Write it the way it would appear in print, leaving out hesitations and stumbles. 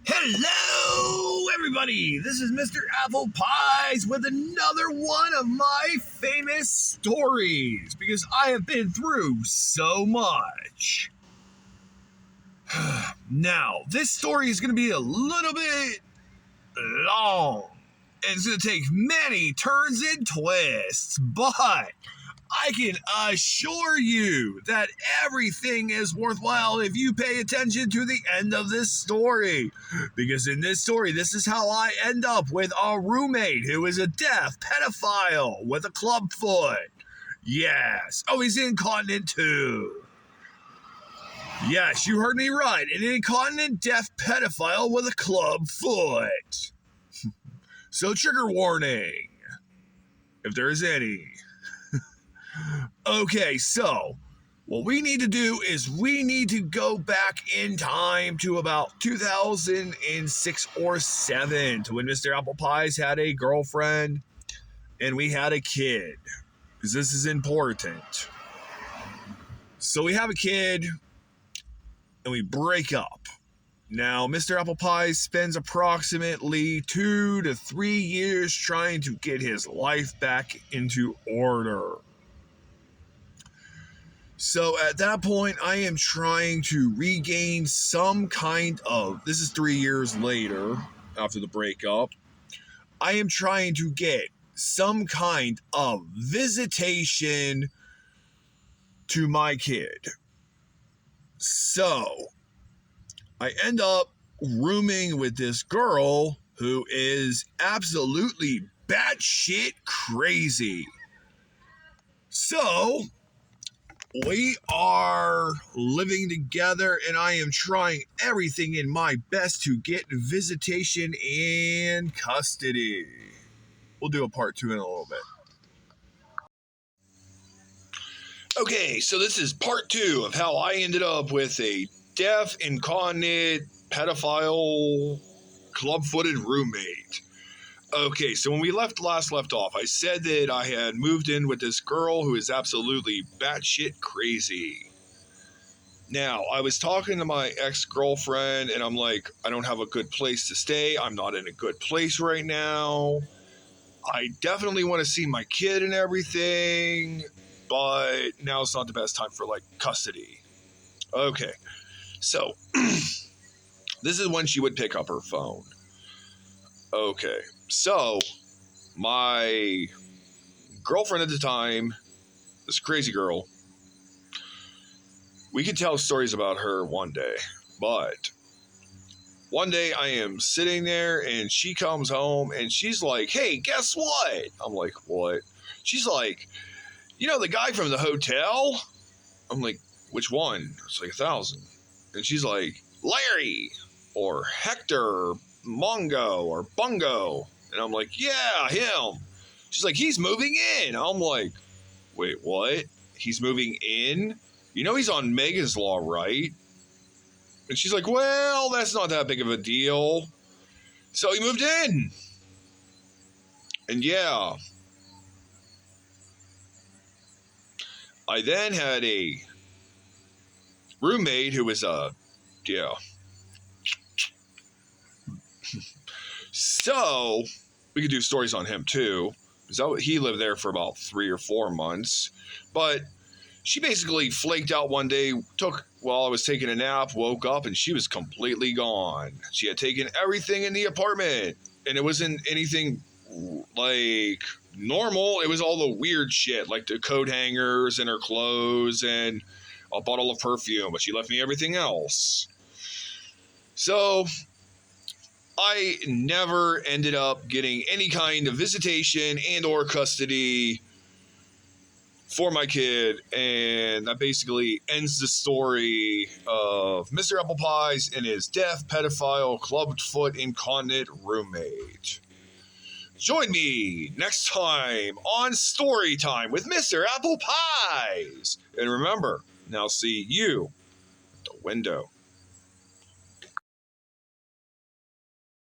Hello, everybody! This is Mr. Apple Pies with another one of my famous stories because I have been through so much. Now, this story is going to be a little bit long. It's going to take many turns and twists, but I can assure you that everything is worthwhile if you pay attention to the end of this story. Because in this story, this is how I end up with a roommate who is a deaf pedophile with a club foot. Yes. Oh, he's incontinent too. Yes, you heard me right. An incontinent deaf pedophile with a club foot. So trigger warning, if there is any. Okay, so what we need to do is we need to go back in time to about 2006 or 7 to when Mr. Apple Pies had a girlfriend and we had a kid, because this is important. So we have a kid and we break up. Now, Mr. Apple Pies spends approximately 2 to 3 years trying to get his life back into order. So at that point, I am trying to regain some kind of, this is 3 years later, after the breakup, I am trying to get some kind of visitation to my kid. So I end up rooming with this girl who is absolutely batshit crazy. So we are living together, and I am trying everything in my best to get visitation and custody. We'll do a part 2 in a little bit. Okay, so this is part 2 of how I ended up with a deaf, incontinent, pedophile, club-footed roommate. Okay, so when we left off, I said that I had moved in with this girl who is absolutely batshit crazy. Now, I was talking to my ex-girlfriend, and I'm like, I don't have a good place to stay. I'm not in a good place right now. I definitely want to see my kid and everything, but now it's not the best time for, custody. Okay, so this is when she would pick up her phone. Okay, so my girlfriend at the time, this crazy girl, we could tell stories about her one day, but one day I am sitting there and she comes home and she's like, hey, guess what? I'm like, what? She's like, you know the guy from the hotel? I'm like, which one? It's like 1,000. And she's like, Larry or Hector or Mongo or Bungo. And I'm like, yeah, him. She's like, he's moving in. I'm like, wait, what? He's moving in? You know he's on Megan's Law, right? And she's like, well, that's not that big of a deal. So he moved in. And yeah. I then had a roommate who was So, we could do stories on him too. So he lived there for about 3 or 4 months. But she basically flaked out one day, while I was taking a nap, woke up, and she was completely gone. She had taken everything in the apartment. And it wasn't anything like normal. It was all the weird shit, like the coat hangers and her clothes and a bottle of perfume. But she left me everything else. So I never ended up getting any kind of visitation and or custody for my kid, and that basically ends the story of Mr. Apple Pies and his deaf, pedophile, clubfoot, incontinent roommate. Join me next time on Story Time with Mr. Apple Pies. And remember, now see you at the window.